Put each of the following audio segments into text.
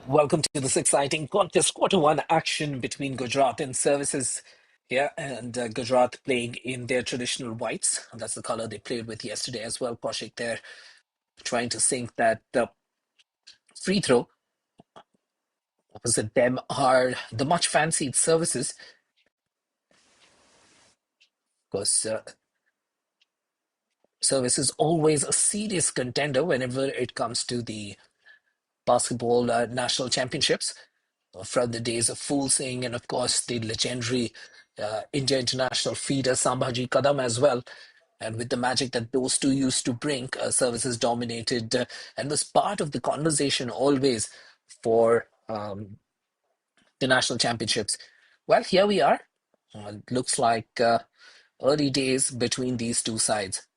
Welcome to this exciting contest quarter one action between Gujarat and Services here, and Gujarat playing in their traditional whites. That's the color they played with yesterday as well. Kaushik there trying to sink that free throw. Opposite them are the much fancied Services, because Service is always a serious contender whenever it comes to the basketball national championships. From the days of Fool Singh and, of course, the legendary India international feeder Sambhaji Kadam as well. And with the magic that those two used to bring, Services dominated and was part of the conversation always for the national championships. Well, here we are. It looks like early days between these two sides.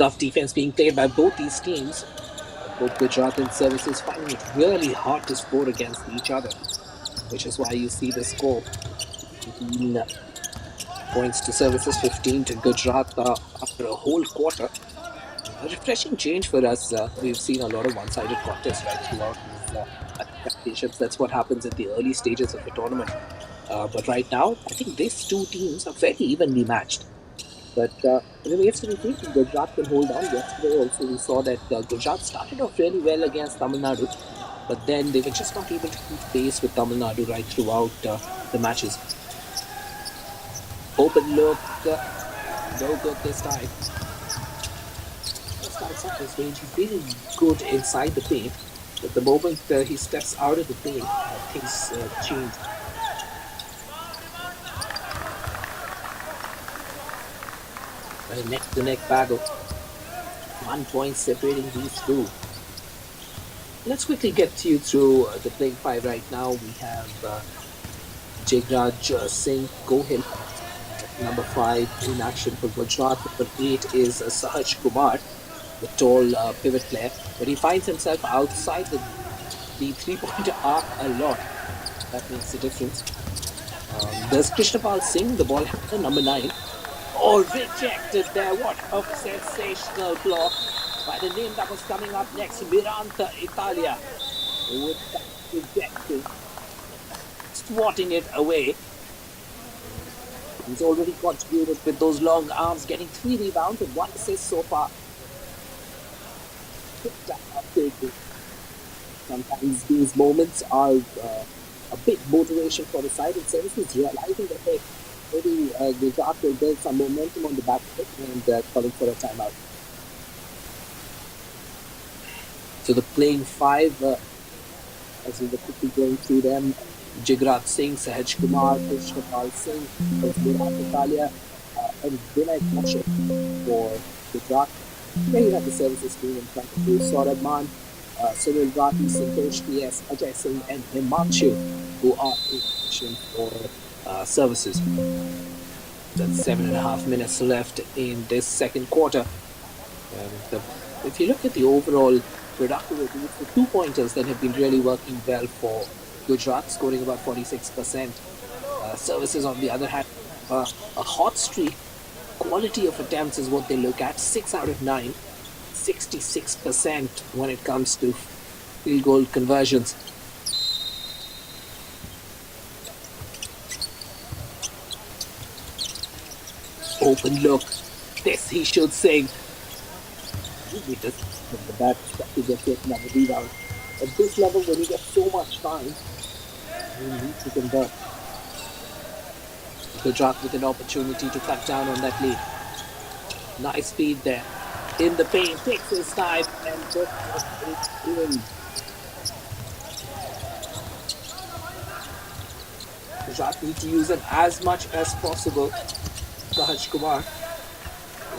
tough defense being played by both these teams. Both Gujarat and services finding it really hard to score against each other, which is why you see the score 18 points to services, 15 to Gujarat after a whole quarter. A refreshing change for us. We've seen a lot of one-sided contests right throughout these championships. That's what happens at the early stages of a tournament. But right now, I think these two teams are very evenly matched. But it remains to be seen if Gujarat can hold on. Yesterday also we saw that Gujarat started off really well against Tamil Nadu, but then they were just not able to keep pace with Tamil Nadu right throughout the matches. Open look, no good this time. Starts up his range. He's really good inside the paint, but the moment he steps out of the paint, things change. A neck-to-neck battle. 1 point separating these two. Let's quickly get you through the playing five right now. We have Jigraj Singh Gohil, number 5 in action for Gujarat. Number 8 is Sahaj Kumar, the tall pivot player, but he finds himself outside the 3-point arc a lot. That makes a difference. There's Krishnapal Singh, the ball handler, number 9. Oh, rejected there. What a sensational block by the name that was coming up next, Miranta Italia. With that rejected, swatting it away. He's already contributed with those long arms, getting 3 rebounds and 1 assist so far. Sometimes these moments are a big motivation for the side, and services realizing that, hey, maybe Gujarat will build some momentum on the back foot and calling for a timeout. So the playing five, as we were quickly going through them, Jigraj Singh, Sahaj Kumar, Krishnapal Singh, Miranta Italia, and Vinay Kaushik for Gujarat. Then you have the services team in front of you, Saurabh Man, Sunil Rathi, Santosh PS, Ajay Singh, and Himanshu, who are in action for services. That's 7.5 minutes left in this second quarter. And if you look at the overall productivity, it's the 2-pointers that have been really working well for Gujarat, scoring about 46%. Services, on the other hand, a hot streak. Quality of attempts is what they look at. 6 out of 9, 66% when it comes to field goal conversions. Open look. This he should sing. The bad stuff to get taken on the rebound. At this level, when you get so much time, you need to convert. Gujarat with an opportunity to cut down on that lead. Nice speed there. In the paint, takes his time and just in. Gujarat need to use it as much as possible. Sahaj Kumar.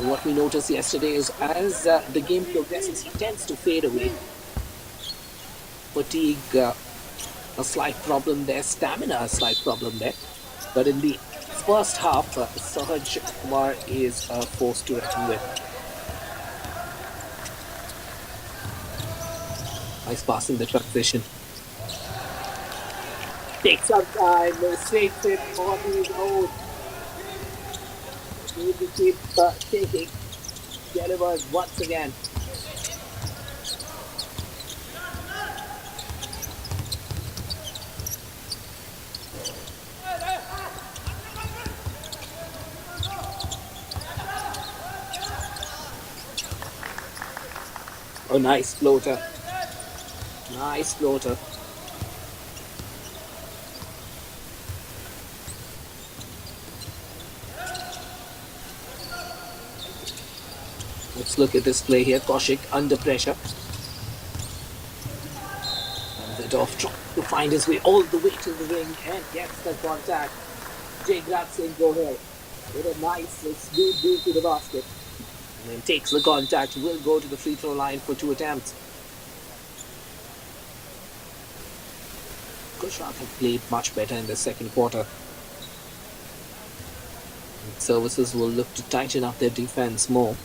What we noticed yesterday is as the game progresses, he tends to fade away. Fatigue, a slight problem there. Stamina, a slight problem there. But in the first half, Sahaj Kumar is forced to reckon with. Nice pass in the transition. Takes some time, straight it on his own. Need to keep taking. Delivers once again. Oh, nice floater. Nice floater. Let's look at this play here. Kaushik under pressure. And the off trying to find his way all the way to the ring and gets the contact. Jigraj Singh Gohil with a nice smooth move to the basket. And then takes the contact, will go to the free throw line for 2 attempts. Gujarat have played much better in the second quarter. And services will look to tighten up their defense more.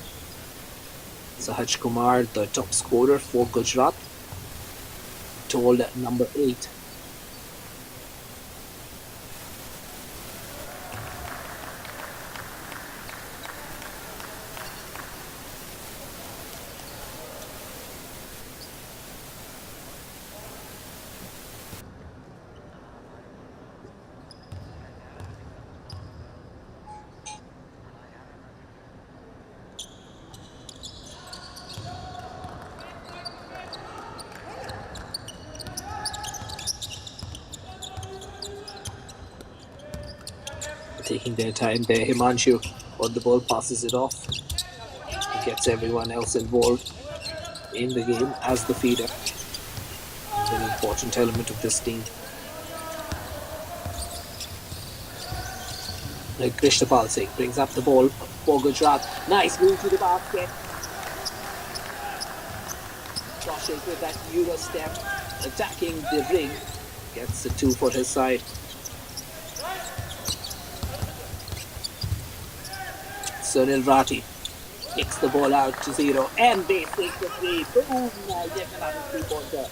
Sahaj Kumar, the top scorer for Gujarat, told number 8. Taking their time there, Himanshu on the ball passes it off. He gets everyone else involved in the game as the feeder. It's an important element of this team. Like Krishnapal Singh brings up the ball for Gujarat. Nice move to the basket. Kaushik with that Euro step, attacking the ring. Gets the 2 for his side. Sunil Rati kicks the ball out to 0 and they take the 3. Boom! Yet another 3-pointer.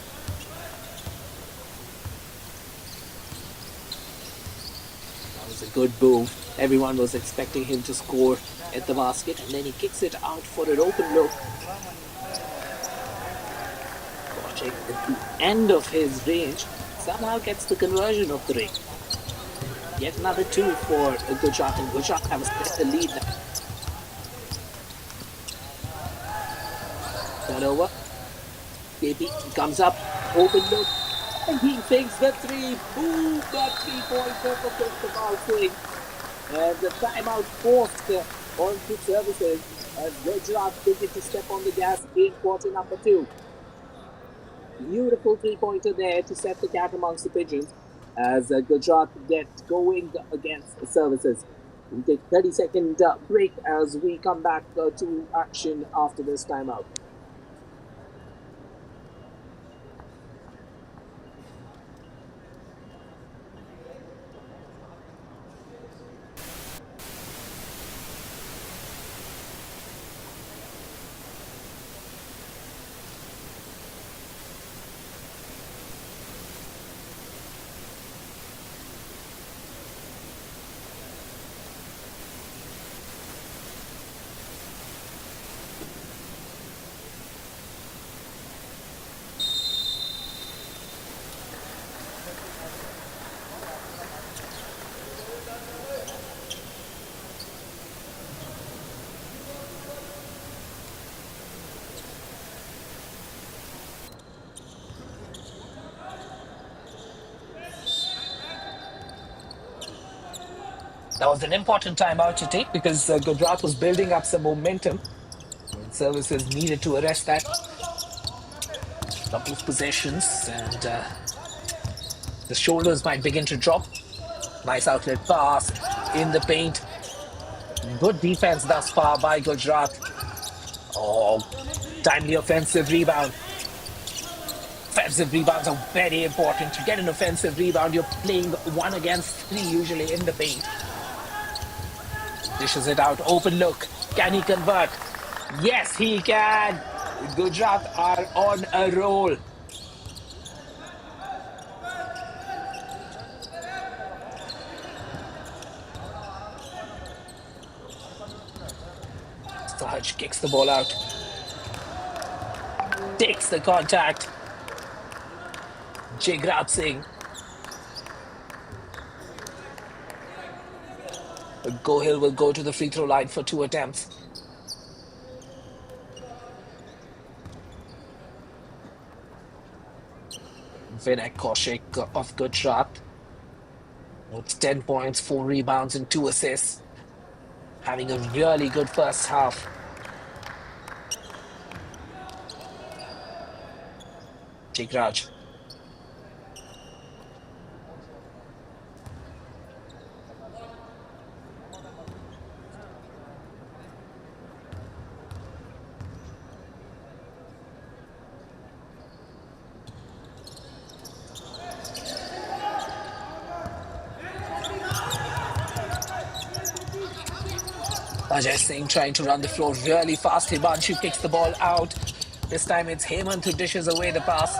That was a good move. Everyone was expecting him to score at the basket, and then he kicks it out for an open look. Watching at the end of his range, somehow gets the conversion of the ring. Yet another 2 for Gujarat, and Gujarat have set the lead now. Turnover. KP comes up, open look, and he takes the 3. Boom! That 3-pointer for Krishnapal Singh. And the timeout forced on to services as Gujarat begin to step on the gas in quarter number 2. Beautiful 3-pointer there to set the cat amongst the pigeons as Gujarat get going against services. We'll take 30-second break as we come back to action after this timeout. That was an important timeout to take because Gujarat was building up some momentum. And services needed to arrest that. Couple of possessions, and the shoulders might begin to drop. Nice outlet pass in the paint. Good defense thus far by Gujarat. Oh, timely offensive rebound. Offensive rebounds are very important. To get an offensive rebound, you're playing 1 against 3 usually in the paint. Dishes it out, open look. Can he convert? Yes, he can. Gujarat are on a roll. Sahaj kicks the ball out. Takes the contact. Jigrat Singh. Gohil will go to the free throw line for 2 attempts. Vinay Kaushik of Gujarat with 10 points, 4 rebounds, and 2 assists. Having a really good first half. Jigraj. Ajay Singh trying to run the floor really fast. Himanshu kicks the ball out. This time it's Hemant who dishes away the pass.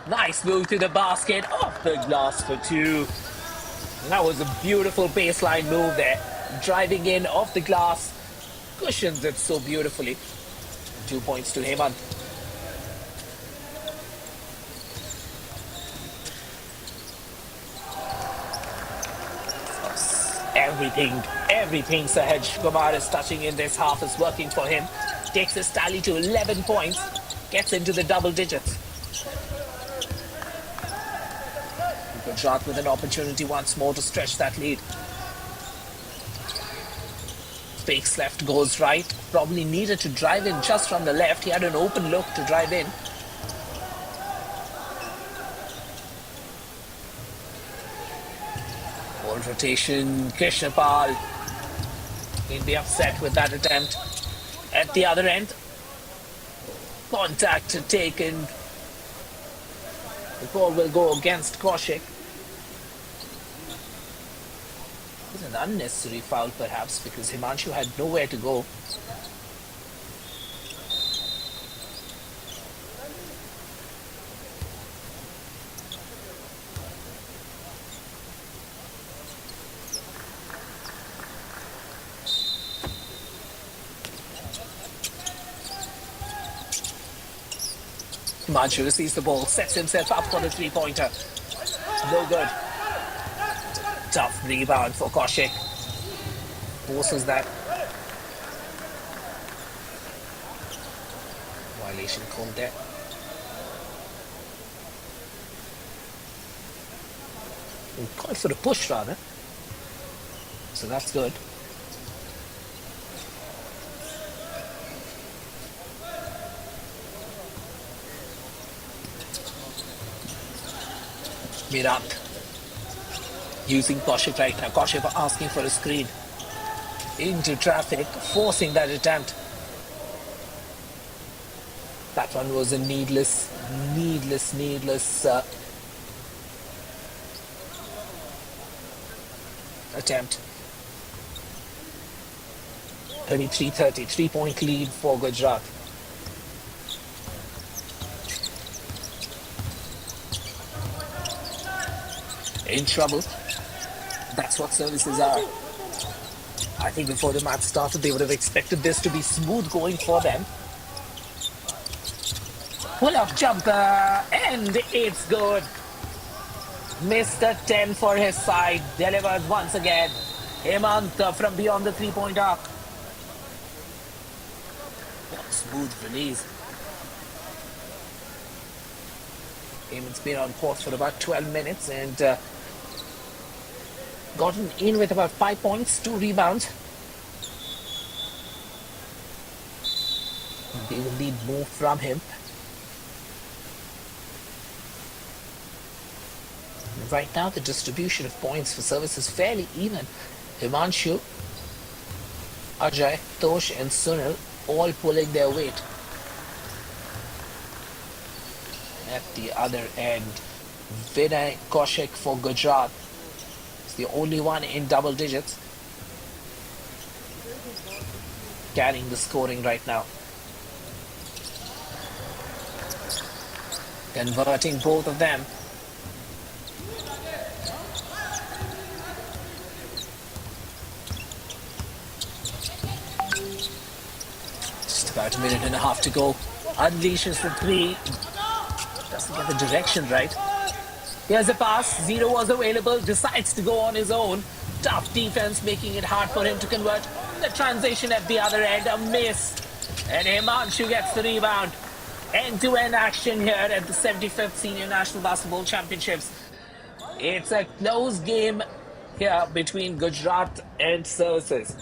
Nice move to the basket. Off the glass for two. That was a beautiful baseline move there. Driving in off the glass. Cushions it so beautifully. 2 points to Hemant. Everything Sahaj Kumar is touching in this half is working for him. Takes his tally to 11 points. Gets into the double digits. Gujarat with an opportunity once more to stretch that lead. Fakes left, goes right. Probably needed to drive in just from the left. He had an open look to drive in. Ball rotation, Krishnapal. He'll be upset with that attempt. At the other end, contact taken. The ball will go against Kaushik. It was an unnecessary foul perhaps because Himanshu had nowhere to go. Himanshu receives the ball, sets himself up for the three-pointer. No good. Tough rebound for Kaushik. Forces that. Violation called there. Called for a push rather. So that's good. Virat using Kaushik right now. Kaushik asking for a screen. Into traffic, forcing that attempt. That one was a needless attempt. 33-30, 3-point lead for Gujarat. In trouble. That's what services are. I think before the match started, they would have expected this to be smooth going for them. Pull-up jumper, and it's good. Mr. 10 for his side, delivered once again. Hemant from beyond the three-point arc. What a smooth release. Hemant's been on court for about 12 minutes and gotten in with about 5 points, 2 rebounds. They will need more from him. Right now, the distribution of points for service is fairly even. Himanshu, Ajay, Tosh, and Sunil all pulling their weight. At the other end, Vinay Kaushik for Gujarat is the only one in double digits, carrying the scoring right now. Converting both of them. Just about a minute and a half to go. Unleashes the three. Doesn't get the direction right. Here's a pass. Zero was available. Decides to go on his own. Tough defense, making it hard for him to convert. The transition at the other end, a miss. And Himanshu gets the rebound. End-to-end action here at the 75th Senior National Basketball Championships. It's a close game here between Gujarat and Services.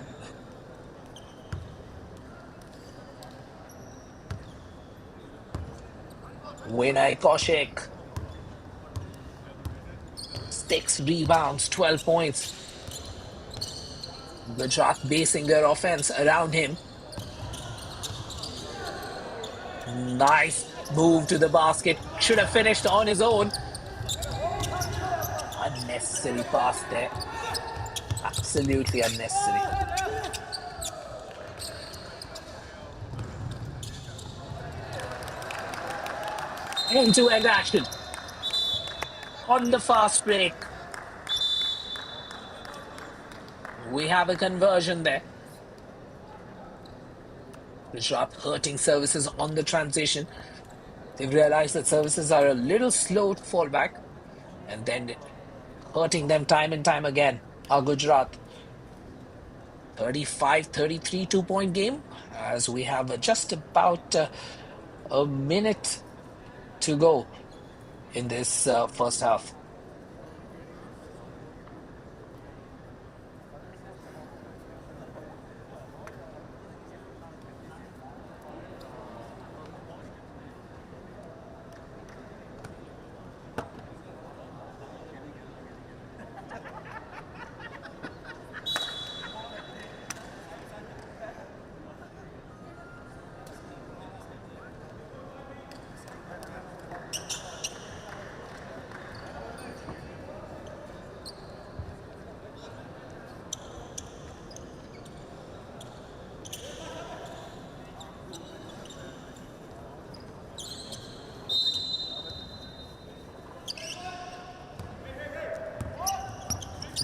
Vinay Kaushik. 6 rebounds, 12 points. Gujarat basing their offense around him. Nice move to the basket. Should have finished on his own. Unnecessary pass there. Absolutely unnecessary. End-to-end action on the fast break. We have a conversion there. Gujarat hurting services on the transition. They've realized that services are a little slow to fall back and then hurting them time and time again. Our Gujarat 35-33 two-point game as we have just about a minute to go in this first half.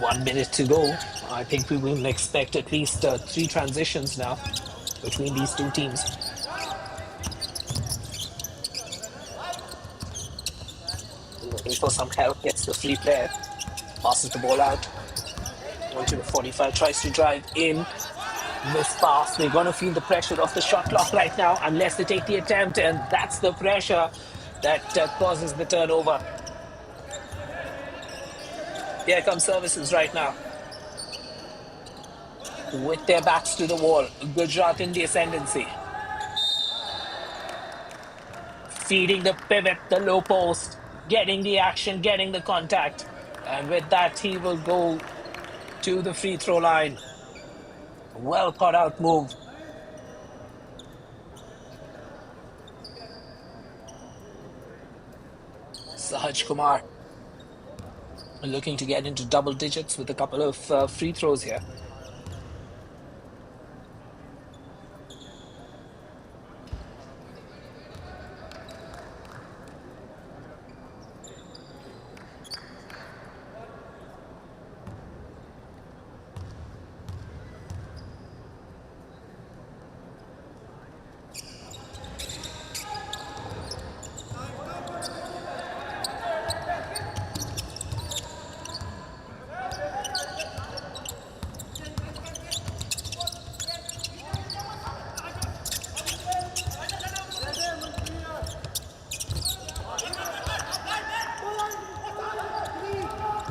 One minute to go. I think we will expect at least three transitions now between these two teams. Looking for some help, gets the free player, passes the ball out. Onto the 45, tries to drive in. Miss pass. We're going to feel the pressure of the shot clock right now unless they take the attempt, and that's the pressure that causes the turnover. Here comes services right now. With their backs to the wall, Gujarat in the ascendancy. Feeding the pivot, the low post, getting the action, getting the contact. And with that, he will go to the free throw line. Well thought out move. Sahaj Kumar looking to get into double digits with a couple of free throws here.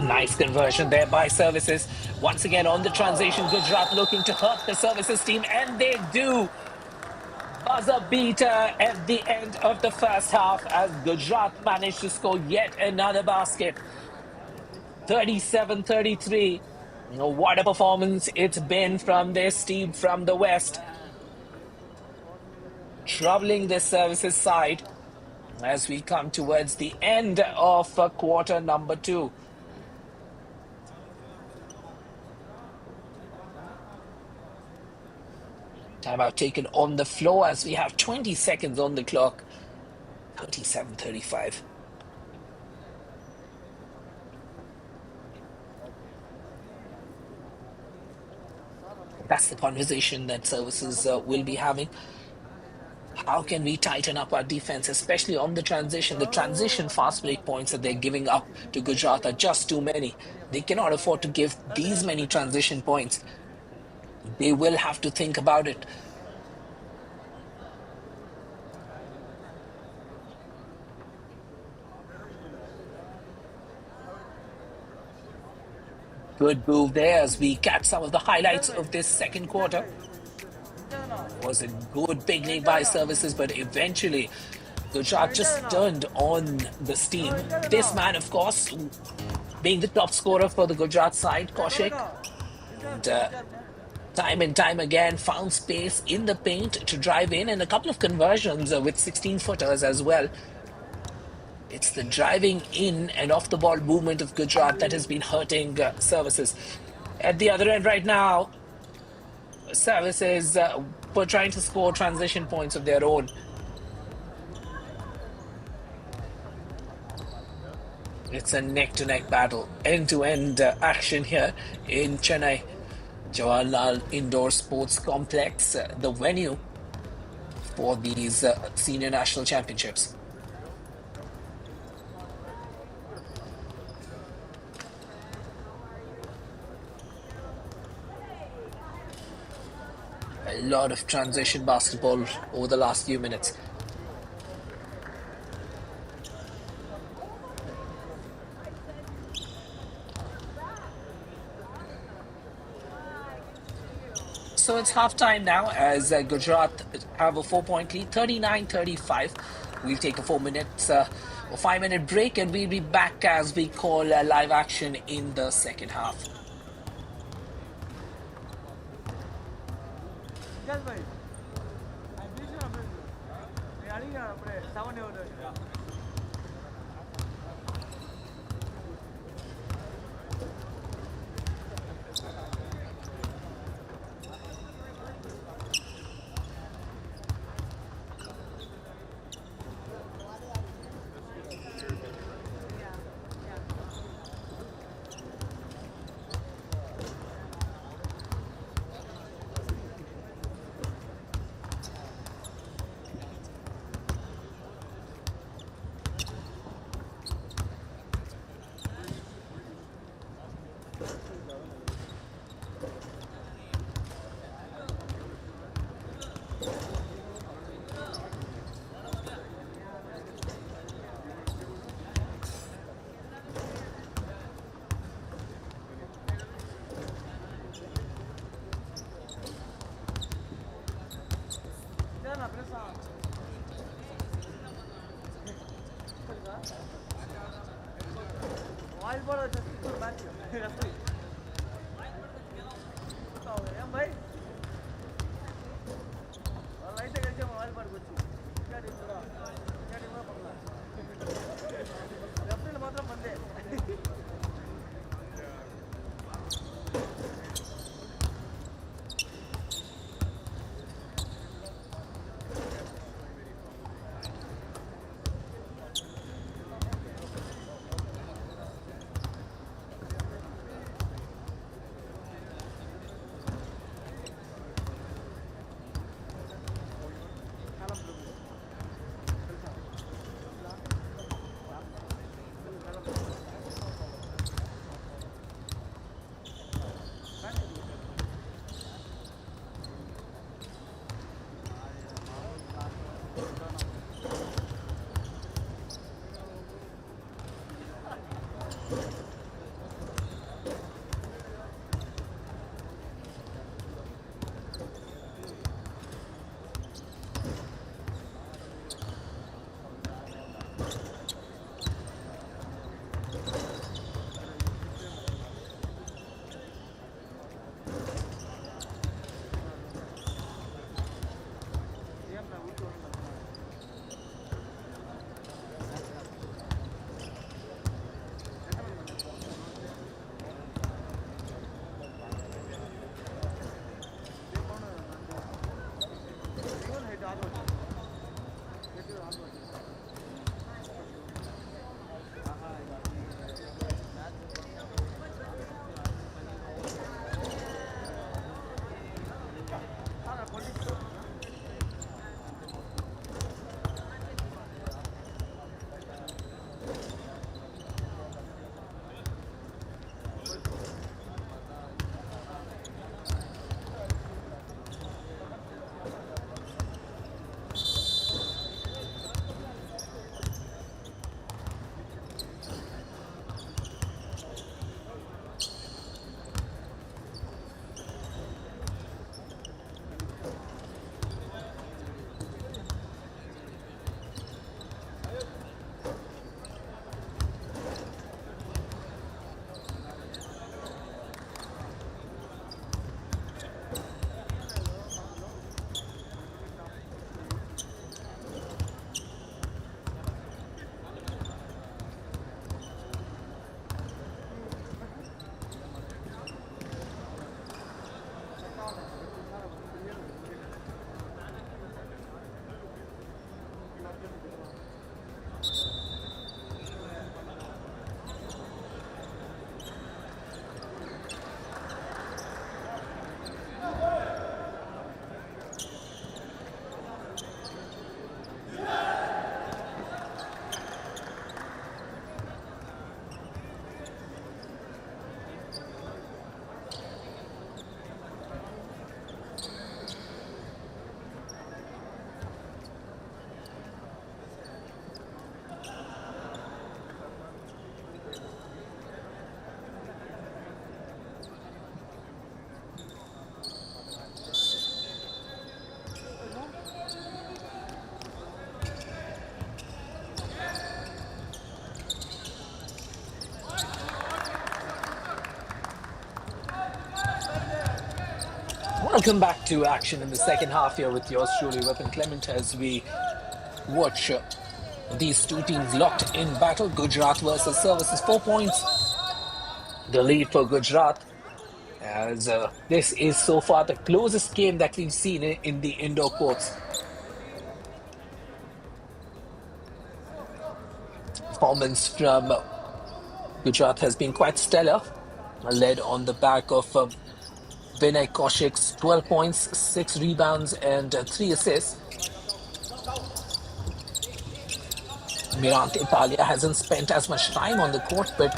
Nice conversion there by services. Once again on the transition, Gujarat looking to hurt the services team, and they do. Buzzer beater at the end of the first half as Gujarat managed to score yet another basket. 37-33. What a performance it's been from this team from the West. Troubling this services side as we come towards the end of quarter number 2. Timeout taken on the floor as we have 20 seconds on the clock. 37-35. That's the conversation that services will be having. How can we tighten up our defense, especially on the transition? The transition fast break points that they're giving up to Gujarat are just too many. They cannot afford to give these many transition points. They will have to think about it. Good move there as we catch some of the highlights of this second quarter. It was a good beginning by services, but eventually Gujarat just turned on the steam. This man, of course, being the top scorer for the Gujarat side, Kaushik. And time again, found space in the paint to drive in, and a couple of conversions with 16-footers as well. It's the driving in and off the ball movement of Gujarat that has been hurting services. At the other end right now, services were trying to score transition points of their own. It's a neck-to-neck battle, end-to-end action here in Chennai Jawaharlal Indoor Sports Complex, the venue for these senior national championships. A lot of transition basketball over the last few minutes. So it's halftime now as Gujarat have a 4 point lead, 39-35. We'll take a 4 minutes or 5 minute break and we'll be back as we call live action in the second half. Welcome back to action in the second half here with yours truly, Weapon Clement, as we watch these two teams locked in battle. Gujarat versus Services, 4 points. The lead for Gujarat, as this is so far the closest game that we've seen in the indoor courts. Performance from Gujarat has been quite stellar, led on the back of Vinay Kaushik's 12 points, 6 rebounds, and 3 assists. Mirant Italia hasn't spent as much time on the court, but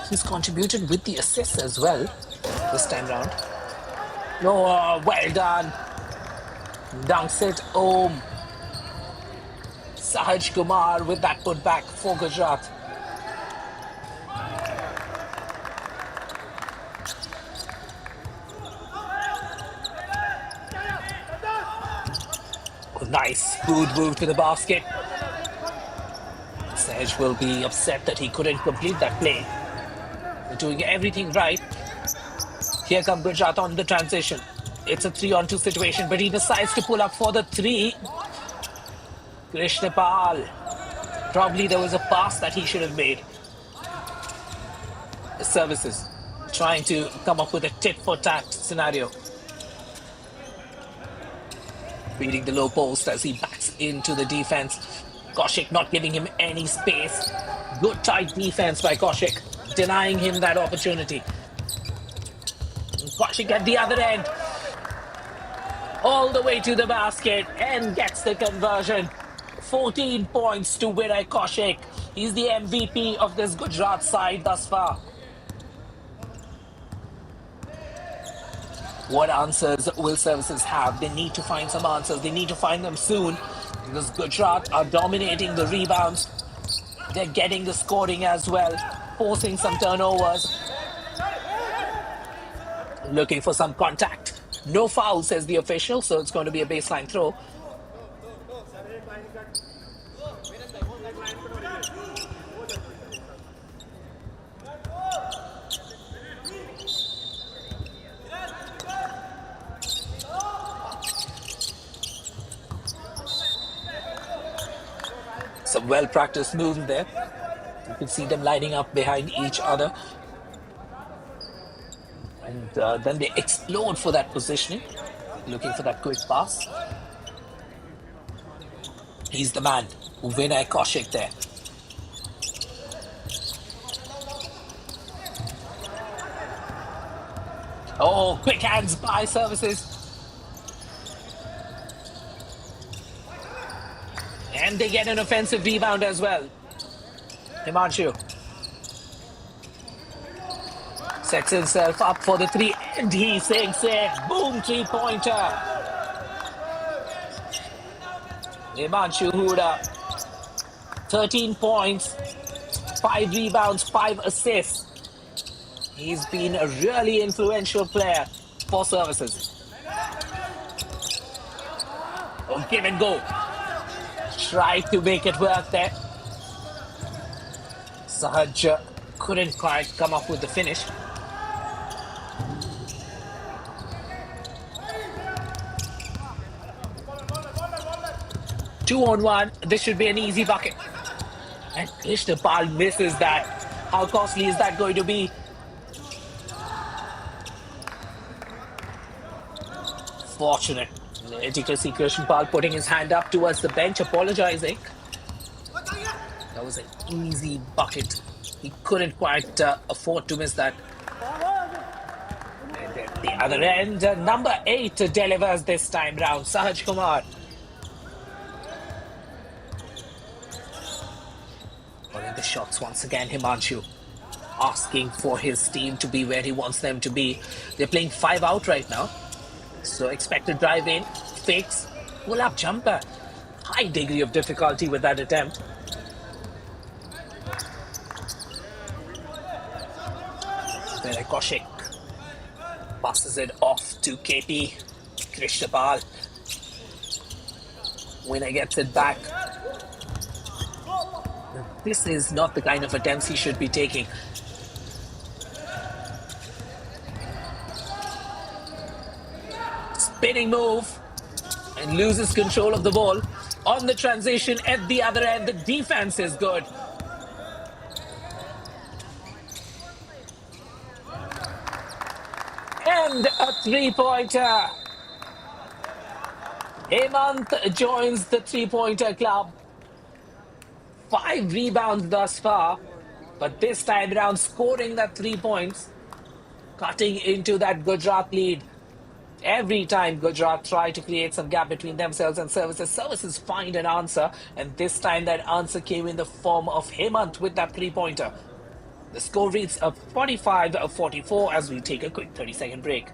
he's contributed with the assists as well this time round. Oh, well done. Dunks it home. Sahaj Kumar with that putback for Gujarat. Oh, nice smooth move to the basket. Sahaj will be upset that he couldn't complete that play. They're doing everything right. Here comes Gujarat on the transition. It's a 3-on-2 situation, but he decides to pull up for the 3. Krishnapal. Probably there was a pass that he should have made. Services trying to come up with a tit-for-tat scenario. Beating the low post as he backs into the defense. Kaushik not giving him any space. Good tight defense by Kaushik, denying him that opportunity. Kaushik at the other end. All the way to the basket and gets the conversion. 14 points to Vinay Kaushik. He's the MVP of this Gujarat side thus far. What answers will Services have? They need to find some answers. They need to find them soon, because Gujarat are dominating the rebounds. They're getting the scoring as well, forcing some turnovers. Looking for some contact. No foul, says the official, so it's going to be a baseline throw. Some well-practiced moves there. You can see them lining up behind each other. And then they explode for that positioning, looking for that quick pass. He's the man, Vinay Kaushik there. Oh, quick hands by Services. And they get an offensive rebound as well. Himanshu sets himself up for the 3, and he sinks it. Boom, 3-pointer. Himanshu Huda, 13 points, 5 rebounds, 5 assists. He's been a really influential player for Services. Oh, give and go. Tried to make it work there. Sahaj couldn't quite come up with the finish. Two on one. This should be an easy bucket. And Krishnapal misses that. How costly is that going to be? Fortunate. You can see Krishnapal putting his hand up towards the bench, apologizing. That was an easy bucket. He couldn't quite afford to miss that. And at the other end, number 8 delivers this time round, Sahaj Kumar. Calling the shots once again, Himanshu. Asking for his team to be where he wants them to be. They're playing 5 out right now. So expect to drive in, fakes, pull-up jumper. High degree of difficulty with that attempt. Vinay Kaushik passes it off to KP. Krishnapal. Winner gets it back. This is not the kind of attempts he should be taking. spinning move and loses control of the ball. On the transition at the other end, the defense is good. And a three-pointer. Hemant joins the three-pointer club. 5 rebounds thus far, but this time around scoring that 3 points, cutting into that Gujarat lead. Every time Gujarat try to create some gap between themselves and services find an answer, and this time that answer came in the form of Hemant with that three-pointer. The score reads a 45-44 as we take a quick 30-second break.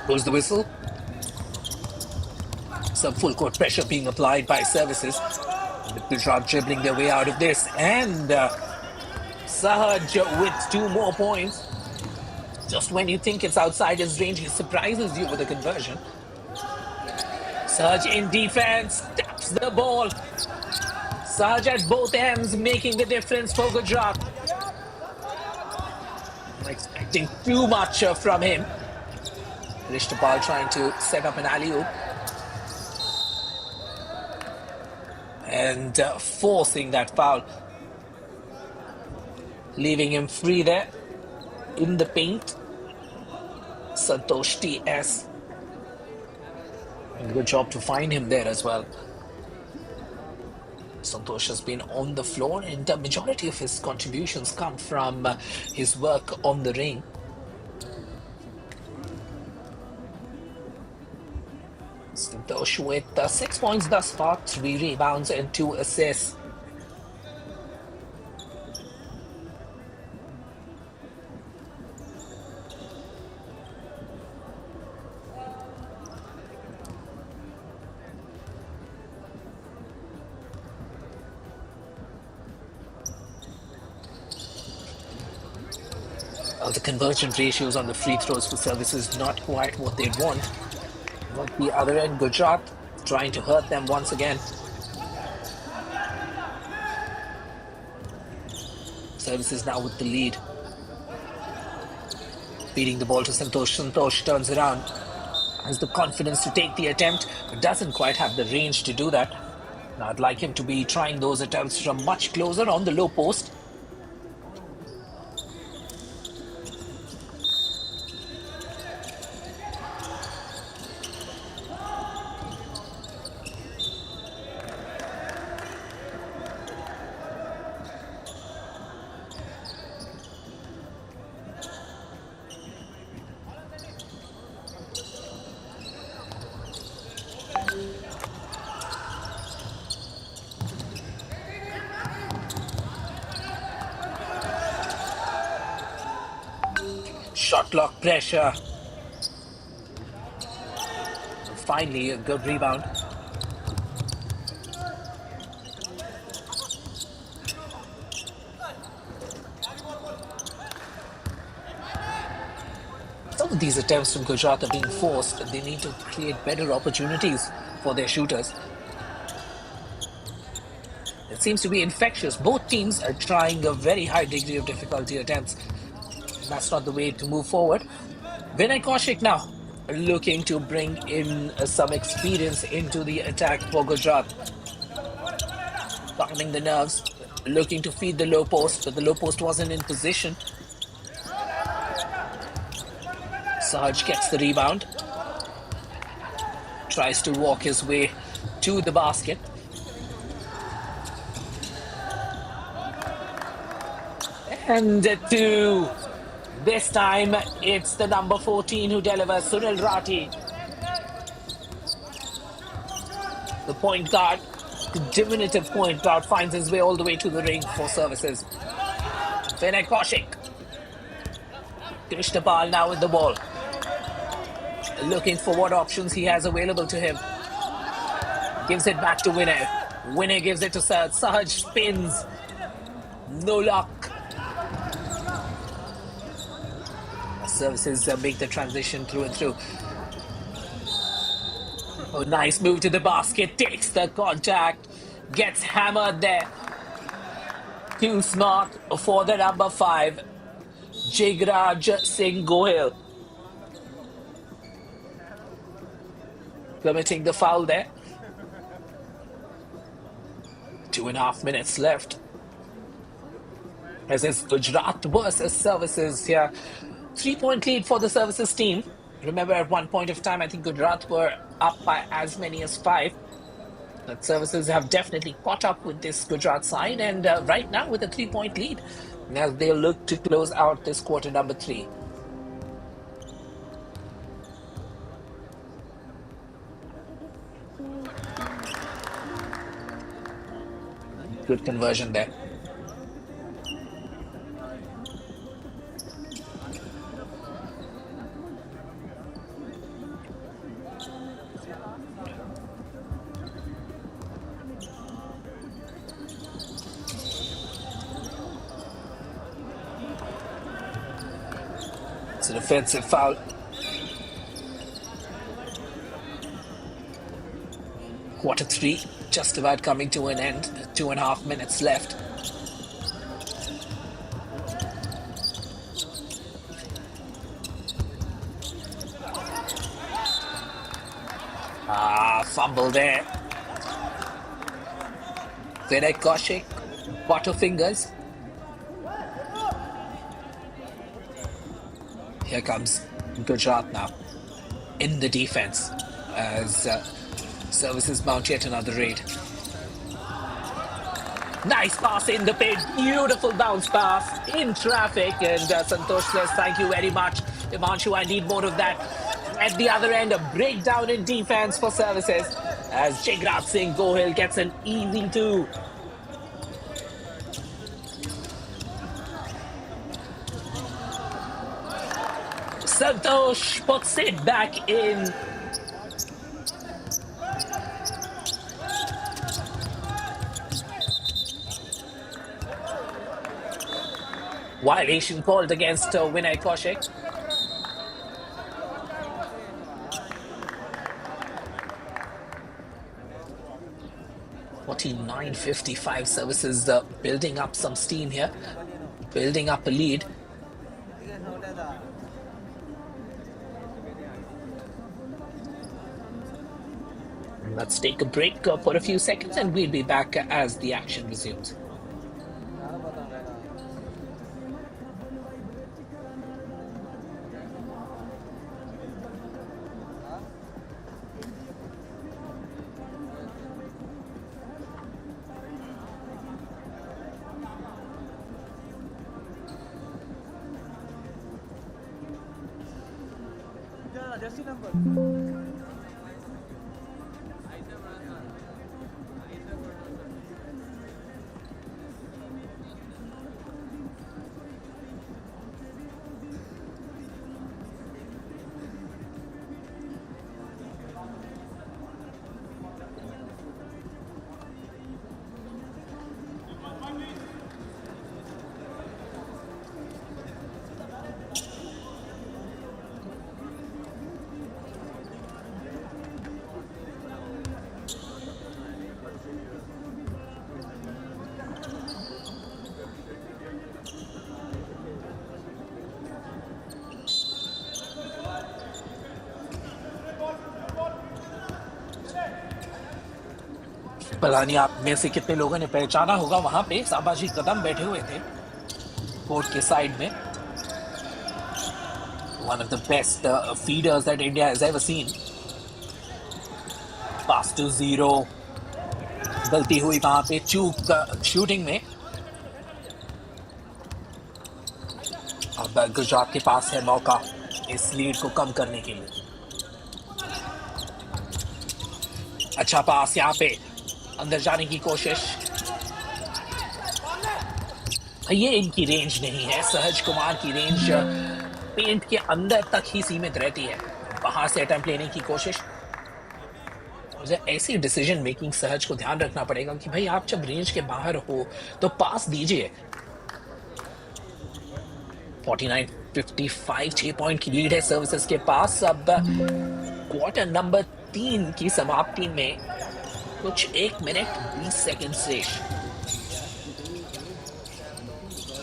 Goes the whistle. Some full court pressure being applied by services. With Gujarat dribbling their way out of this. And Sahaj with 2 more points. Just when you think it's outside his range, he surprises you with a conversion. Sahaj in defense, taps the ball. Sahaj at both ends, making the difference for Gujarat. I'm expecting too much from him. Rishtapal trying to set up an alley-oop. And forcing that foul. Leaving him free there in the paint. Santosh T.S. Good job to find him there as well. Santosh has been on the floor, and the majority of his contributions come from his work on the ring. Santosh with 6 points thus far, 3 rebounds and 2 assists. The conversion ratios on the free throws for services not quite what they'd want. At the other end, Gujarat trying to hurt them once again. Services now with the lead. Feeding the ball to Santosh. Santosh turns around. Has the confidence to take the attempt, but doesn't quite have the range to do that. Now I'd like him to be trying those attempts from much closer on the low post. Shot clock pressure. Finally, a good rebound. Some of these attempts from Gujarat are being forced. They need to create better opportunities for their shooters. It seems to be infectious. Both teams are trying a very high degree of difficulty attempts. That's not the way to move forward. Vinay Kaushik now looking to bring in some experience into the attack for Gujarat. Calming the nerves, looking to feed the low post, but the low post wasn't in position. Sahaj gets the rebound. tries to walk his way to the basket. And two. This time it's the number 14 who delivers, Sunil Rathi. The point guard, the diminutive point guard, finds his way all the way to the ring for services. Vinay Kaushik. Krishnapal now with the ball. Looking for what options he has available to him. Gives it back to Vinay. Vinay gives it to Sahaj. Sahaj spins. No luck. Services make the transition through and through. Oh, nice move to the basket. Takes the contact. Gets hammered there. Too smart for the number 5. Jigraj Singh Gohil. Committing the foul there. 2.5 minutes left. As is Gujarat versus services here. 3-point lead for the services team. Remember, at one point of time, I think Gujarat were up by as many as 5. But services have definitely caught up with this Gujarat side, and right now with a 3-point lead, as they look to close out this quarter number 3. Good conversion there. It's an offensive foul. Quarter 3 just about coming to an end. 2.5 minutes left. Fumble there. Vinay Kaushik, Butterfingers. Here comes Gujarat now in the defense as services mount yet another raid. Nice pass in the paint. Beautiful bounce pass in traffic. And Santosh says, thank you very much. Imanshu, I need more of that. At the other end, a breakdown in defense for services as Jigraj Singh Gohil gets an easy 2. Santosh puts it back in. Violation called against Vinay Kaushik. $49.55 services building up some steam here, building up a lead. Let's take a break for a few seconds and we'll be back as the action resumes. पता नहीं आप में से कितने लोगों ने पहचाना होगा, वहां पे साबाजी कदम बैठे हुए थे कोर्ट के साइड में. One of the best feeders that India has ever seen. पास टू जीरो, गलती हुई वहां पे, चूक शूटिंग में। अब गुजरात के पास है मौका इस लीड को कम करने के लिए। अच्छा पास यहाँ पे, अंदर जाने की कोशिश। ये इनकी रेंज नहीं है, सहज कुमार की रेंज पेंट के अंदर तक ही सीमित रहती है। बाहर से अटेम्प्ट लेने की कोशिश। मुझे ऐसी डिसीजन मेकिंग सहज को ध्यान रखना पड़ेगा कि भाई आप जब रेंज के बाहर हो तो पास दीजिए। 49-55, 6 पॉइंट की लीड है सर्विसेज के पास। अब क्वार्टर नंबर 3 की समाप्ति में कुछ 1 मिनट 20 सेकंड शेष।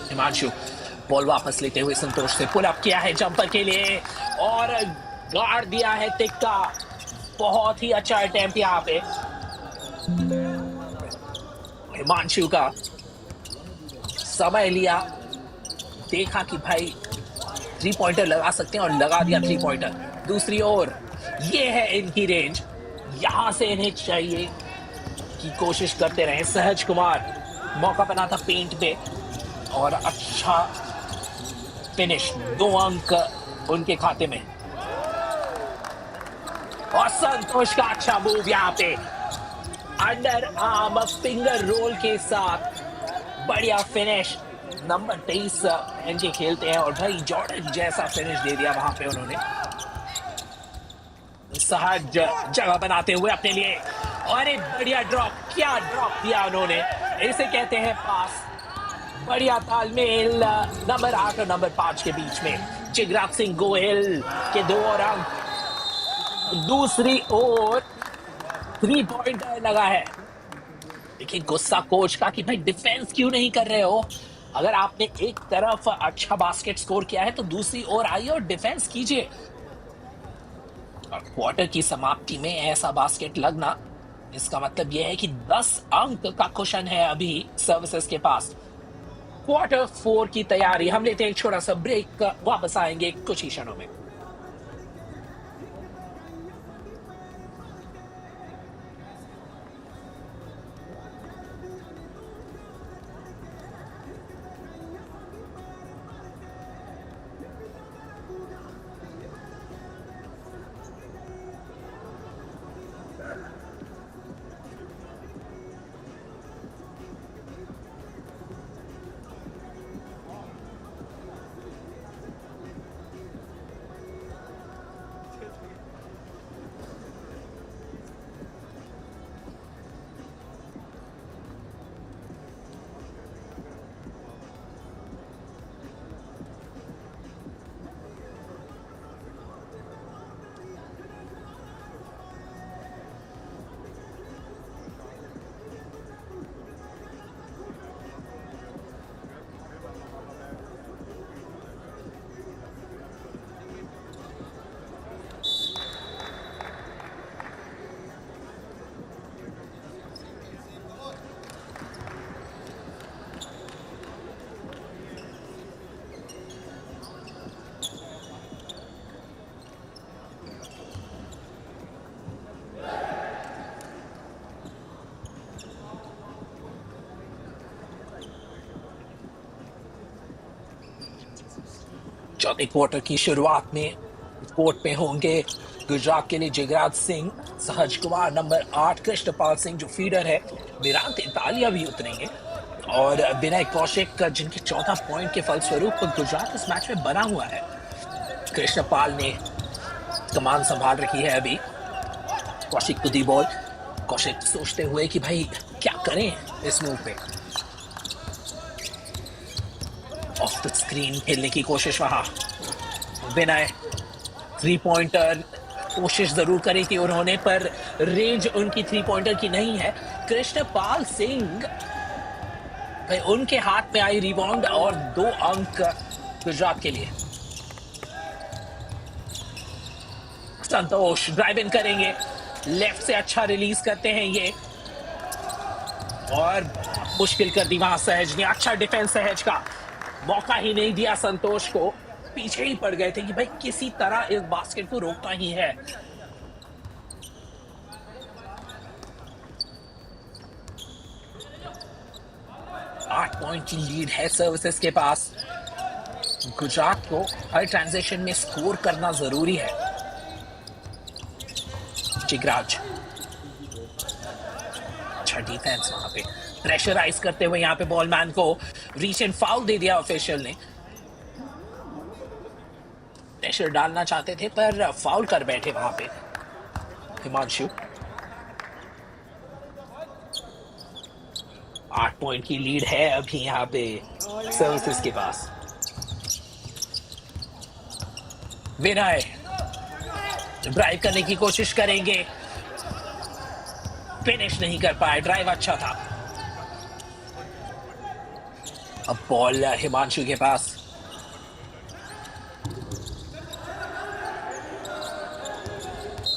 हिमांशु बॉल वापस लेते हुए संतोष से पुल अप किया है जंपर के लिए और गाड़ दिया है तिक्का। बहुत ही अच्छा अटेम्प्ट यहाँ पे हिमांशु का। समय लिया, देखा कि भाई 3 पॉइंटर लगा सकते हैं और लगा दिया 3 पॉइंटर। दूसरी ओर ये है इनकी रेंज, यहां से इन्हें चाहिए कि कोशिश करते रहे। सहज कुमार मौका बना था पेंट पे और अच्छा फिनिश, 2 अंक उनके खाते में। और संतोष का अच्छा मूव यहाँ पे, अंडर आर्म फिंगर रोल के साथ बढ़िया फिनिश। नंबर 23 इनके खेलते हैं और भाई जॉर्डन जैसा फिनिश दे दिया वहां पे उन्होंने। सहज जगह बनाते हुए अपने लिए और एक बढ़िया ड्रॉप, क्या ड्रॉप दिया उन्होंने, इसे कहते हैं पास। बढ़िया तालमेल नंबर 8 और नंबर 5 के बीच में। जिगराज सिंह गोयल के 2 और अंक। दूसरी ओर 3 पॉइंटर लगा है। देखिए गुस्सा कोच का कि भाई डिफेंस क्यों नहीं कर रहे हो। अगर आपने एक तरफ अच्छा बास्केट स्कोर किया है तो दूसरी ओर आइए और डिफेंस कीजिए। और क्वार्टर की समाप्ति में ऐसा बास्केट लगना, इसका मतलब यह है कि 10 अंक का कुशन है अभी सर्विसेज के पास। क्वार्टर 4 की तैयारी। हम लेते हैं एक छोटा सा ब्रेक, वापस आएंगे कुछ ही क्षणों में। चौथे क्वार्टर की शुरुआत में कोर्ट पे होंगे गुजरात के लिए जिगराज सिंह, सहज कुमार, नंबर 8 कृष्णपाल सिंह जो फीडर है, विरांत इतालिया भी उतरेंगे और विनय कौशिक जिनके 14 पॉइंट के फलस्वरूप गुजरात इस मैच में बना हुआ है। कृष्णपाल ने कमान संभाल रखी है अभी। कौशिक को दी बॉल, कौशिक सोचते हुए कि भाई क्या करें इस मूव पे। ऑफ द स्क्रीन खेलने की कोशिश वहां। विनय 3 पॉइंटर कोशिश जरूर करी थी उन्होंने, पर रेंज उनकी 3 पॉइंटर की नहीं है। कृष्णपाल सिंह भाई उनके हाथ में आई रिबाउंड और 2 अंक गुजरात के लिए। संतोष ड्राइव इन करेंगे, लेफ्ट से अच्छा रिलीज करते हैं ये और मुश्किल कर दी वहां सहज ने। अच्छा डिफेंस सहज का, मौका ही नहीं दिया संतोष को, पीछे ही पड़ गए थे कि भाई किसी तरह इस बास्केट को रोकना ही है। पॉइंट की लीड है सर्विसेज के पास। गुजरात को हर ट्रांजेक्शन में स्कोर करना जरूरी है। जिगराज, अच्छा डिफेंस, वहां पे प्रेशराइज करते हुए यहाँ पे बॉलमैन को रीच एंड फाउल दे दिया ऑफिशियल ने। प्रेशर डालना चाहते थे पर फाउल कर बैठे वहां पे हिमांशु। 8 पॉइंट की लीड है अभी यहाँ पे सर्विसेज के पास। विनय ड्राइव करने की कोशिश करेंगे, फिनिश नहीं कर पाए, ड्राइव अच्छा था। अब बॉल हिमांशु के पास,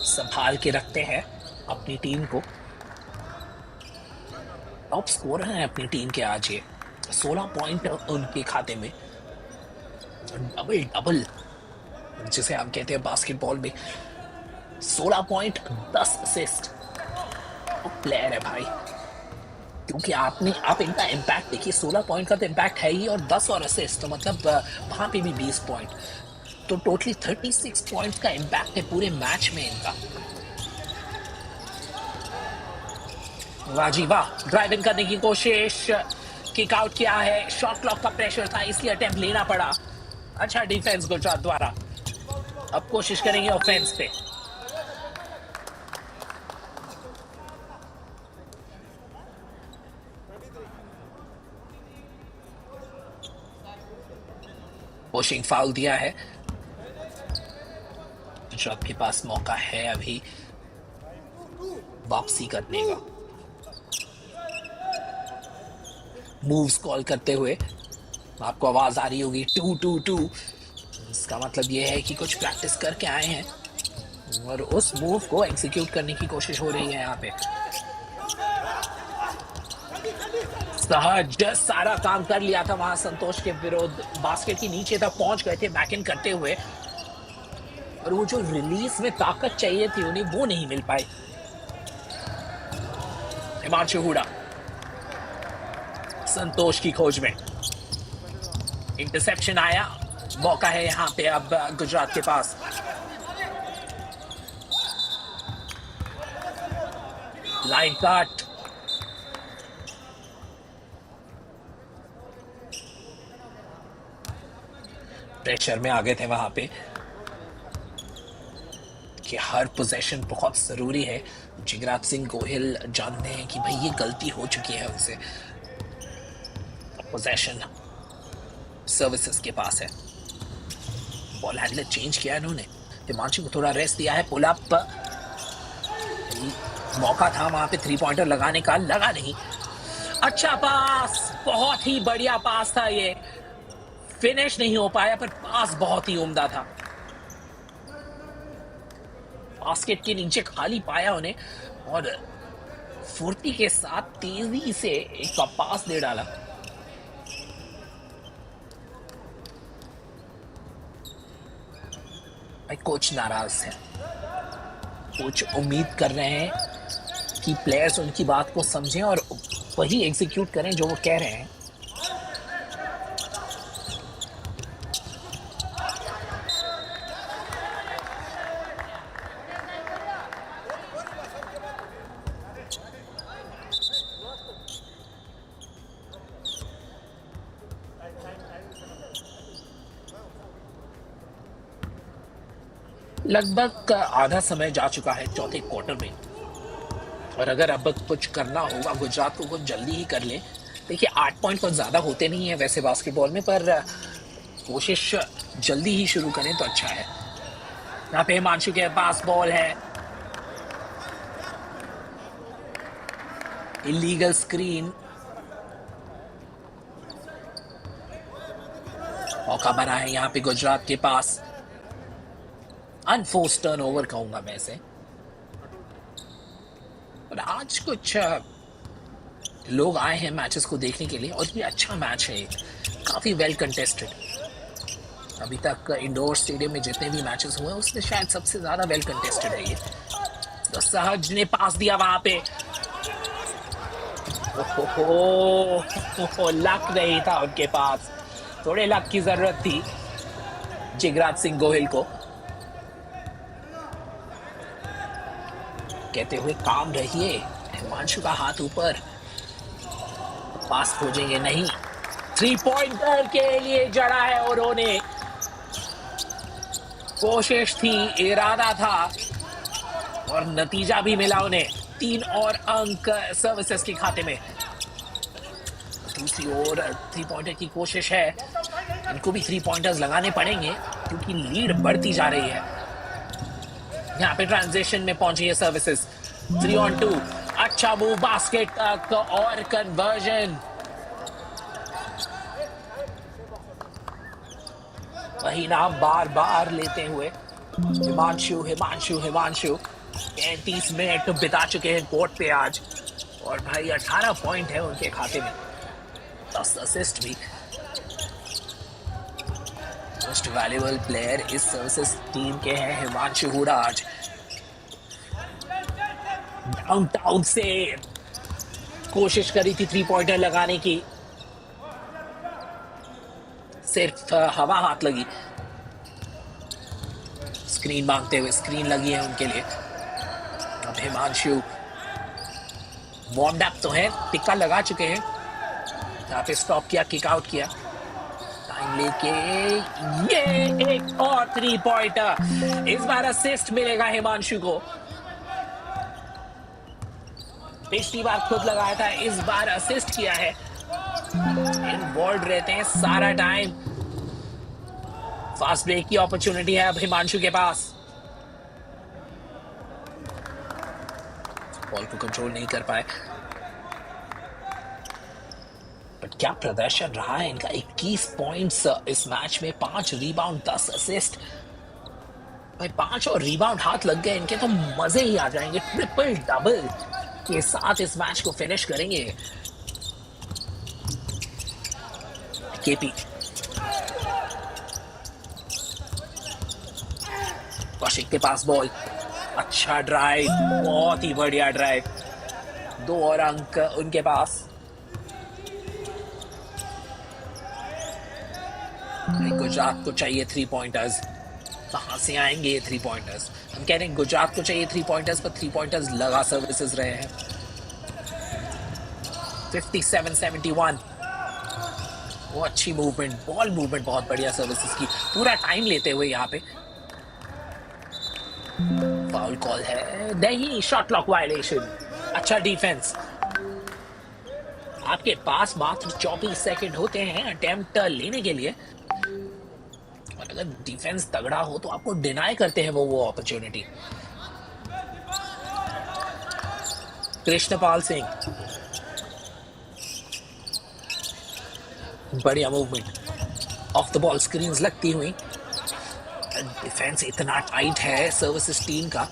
संभाल के रखते हैं अपनी टीम को। टॉप स्कोरर है अपनी टीम के आज ये, 16 पॉइंट उनके खाते में, डबल डबल जिसे हम कहते हैं बास्केटबॉल में। 16 पॉइंट, 10 असिस्ट। प्लेयर है भाई, क्योंकि आप इनका इम्पैक्ट देखिए, 16 पॉइंट का तो इम्पैक्ट है ही, और 10 और असिस्ट, तो मतलब वहां पे भी 20 पॉइंट, तो टोटली 36 पॉइंट का इम्पैक्ट है पूरे मैच में इनका। वाह जी वाह, ड्राइविंग करने की कोशिश, किक आउट किया है, शॉट क्लॉक का प्रेशर था इसलिए अटेम्प्ट लेना पड़ा। अच्छा डिफेंस गुजरात द्वारा, अब कोशिश करेंगे ऑफेंस पे। पुशिंग फाउल दिया है, गुजरात के पास मौका है अभी वापसी करने का। मूव्स कॉल करते हुए आपको आवाज आ रही होगी 2-2-2, इसका मतलब यह है कि कुछ प्रैक्टिस करके आए हैं और उस मूव को एग्जीक्यूट करने की कोशिश हो रही है यहाँ पे। सहज सारा काम कर लिया था वहां संतोष के विरुद्ध, बास्केट के नीचे तक पहुंच गए थे बैक इन करते हुए, और वो जो रिलीज में ताकत चाहिए थी उन्हें, वो नहीं मिल पाई। हिमांशु हुडा संतोष की खोज में, इंटरसेप्शन आया, मौका है यहां पे अब गुजरात के पास। लाइन कट, प्रेशर में आ गए थे वहां पे कि हर पोजीशन बहुत जरूरी है। जिगराज सिंह गोहिल जानते हैं कि भाई ये गलती हो चुकी है उनसे। पोजीशन सर्विसेज के पास है, बॉल हैंडलर चेंज किया इन्होंने, हिमांशु को थोड़ा रेस्ट दिया है। पुल अप, मौका था वहां पे 3 पॉइंटर लगाने का, लगा नहीं। अच्छा पास, बहुत ही बढ़िया पास था ये, फिनिश नहीं हो पाया पर पास बहुत ही उम्दा था। बास्केट के नीचे खाली पाया उन्हें और फुर्ती के साथ तेजी से एक पास दे डाला। कोच नाराज है, कोच उम्मीद कर रहे हैं कि प्लेयर्स उनकी बात को समझें और वही एग्जीक्यूट करें जो वो कह रहे हैं। लगभग आधा समय जा चुका है चौथे क्वार्टर में, और अगर अब कुछ करना होगा गुजरात को, कुछ जल्दी ही कर ले। देखिए 8 पॉइंट कुछ ज्यादा होते नहीं है वैसे बास्केटबॉल में, पर कोशिश जल्दी ही शुरू करें तो अच्छा है। यहाँ पे हिमांशु के पास बॉल है, इलीगल स्क्रीन, मौका बना है यहाँ पे गुजरात के पास। अनफोर्स टर्नओवर कहूंगा मैं इसे। और आज कुछ लोग आए हैं मैचेस को देखने के लिए, और ये अच्छा मैच है, काफी वेल कंटेस्टेड। अभी तक इंडोर स्टेडियम में जितने भी मैचेस हुए उसमें शायद सबसे ज्यादा वेल कंटेस्टेड है ये। तो सहज ने पास दिया वहां पे, ओहो, लक नहीं था उनके पास, थोड़े लक की जरूरत थी जिगराज सिंह गोहिल को। कहते हुए काम रहिए, हिमांशु का हाथ ऊपर, पास खोजेंगे नहीं, थ्री पॉइंटर के लिए जड़ा है उन्होंने, कोशिश थी, इरादा था और नतीजा भी मिला उन्हें, 3 और अंक सर्विसेज के खाते में। दूसरी ओर 3 पॉइंटर की कोशिश है, इनको भी 3 पॉइंटर्स लगाने पड़ेंगे क्योंकि लीड बढ़ती जा रही है। यहाँ पे ट्रांजिशन में पहुंची है सर्विसेज, 3 on 2, अच्छा मूव बास्केट तक और कन्वर्जन। वही नाम बार बार लेते हुए हिमांशु हिमांशु हिमांशु 35 मिनट बिता चुके हैं कोर्ट पे आज, और भाई 18 पॉइंट है उनके खाते में, 10 असिस्ट भी। मोस्ट वैल्यूएबल प्लेयर इस सर्विसेज टीम के हैं हिमांशु हुडा आज। डाउनटाउन से कोशिश करी थी 3 पॉइंटर लगाने की, सिर्फ हवा हाथ लगी। स्क्रीन मांगते हुए, स्क्रीन लगी है उनके लिए। अब हिमांशु वार्म अप तो है, टिक्का लगा चुके हैं, यहाँ पे स्टॉप किया, किक आउट किया, टाइम लेके ये एक और 3 पॉइंटर, इस बार असिस्ट मिलेगा हिमांशु को। पिछली बार खुद लगाया था, इस बार असिस्ट किया है। इन्वॉल्व रहते हैं सारा टाइम। फास्ट ब्रेक की अपॉर्चुनिटी है अब हिमांशु के पास, बॉल को कंट्रोल नहीं कर पाए, बट क्या प्रदर्शन रहा है इनका, 21 पॉइंट्स इस मैच में, 5 रिबाउंड 10 असिस्ट। भाई 5 और रिबाउंड हाथ लग गए इनके तो मजे ही आ जाएंगे, ट्रिपल डबल के साथ इस मैच को फिनिश करेंगे। केपी, कौशिक के पास बॉल, अच्छा ड्राइव, बहुत ही बढ़िया ड्राइव, 2 और अंक उनके पास। गुजरात को चाहिए 3 पॉइंटर्स, कहां से आएंगे ये 3 पॉइंटर्स? हम कह रहे हैं गुजरात को चाहिए 3 पॉइंटर्स, पर 3 पॉइंटर्स लगा सर्विसेज रहे हैं। 57-71, वो अच्छी मूवमेंट, बॉल मूवमेंट बहुत बढ़िया सर्विसेज की, पूरा टाइम लेते हुए यहाँ पे। फाउल कॉल है नहीं, शॉट क्लॉक वायलेशन, अच्छा डिफेंस। आपके पास मात्र 24 सेकंड होते हैं अटेम्प्ट लेने के लिए, और अगर डिफेंस तगड़ा हो तो आपको डिनाई करते हैं वो अपॉर्चुनिटी। कृष्णपाल सिंह, बढ़िया movement, of the ball screens लगती हुई। डिफेंस इतना टाइट है सर्विसेज टीम का,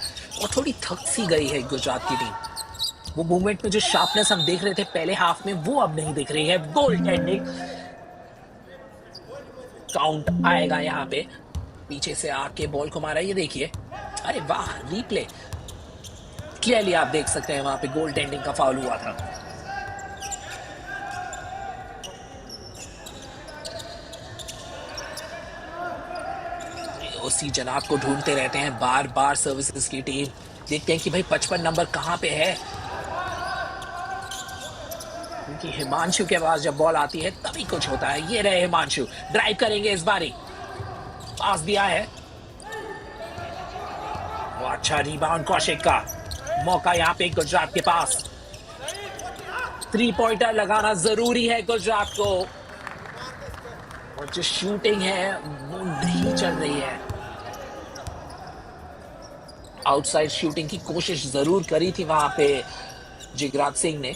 और थोड़ी थक सी गई है गुजरात की टीम। वो मूवमेंट में जो शार्पनेस हम देख रहे थे पहले हाफ में, वो अब नहीं दिख रही है। गोल टेंडिंग, काउंट आएगा यहाँ पे, पीछे से आके बॉल को मारा, ये देखिए, अरे वाह, रिप्ले क्लियरली आप देख सकते हैं, वहां पे गोल टेंडिंग का फाउल हुआ था। उसी जनाब को ढूंढते रहते हैं बार बार सर्विसेज की टीम, देखते हैं कि भाई 55 नंबर कहां पे है, क्योंकि हिमांशु के पास जब बॉल आती है तभी कुछ होता है। ये रहे हिमांशु, ड्राइव करेंगे इस बारी, पास दिया है, वो अच्छा रिबाउंड कौशिक का, मौका यहाँ पे गुजरात के पास, 3 पॉइंटर लगाना जरूरी है गुजरात को, और जो शूटिंग है वो नहीं चल रही है। आउटसाइड शूटिंग की कोशिश जरूर करी थी वहां पे जिगराज सिंह ने,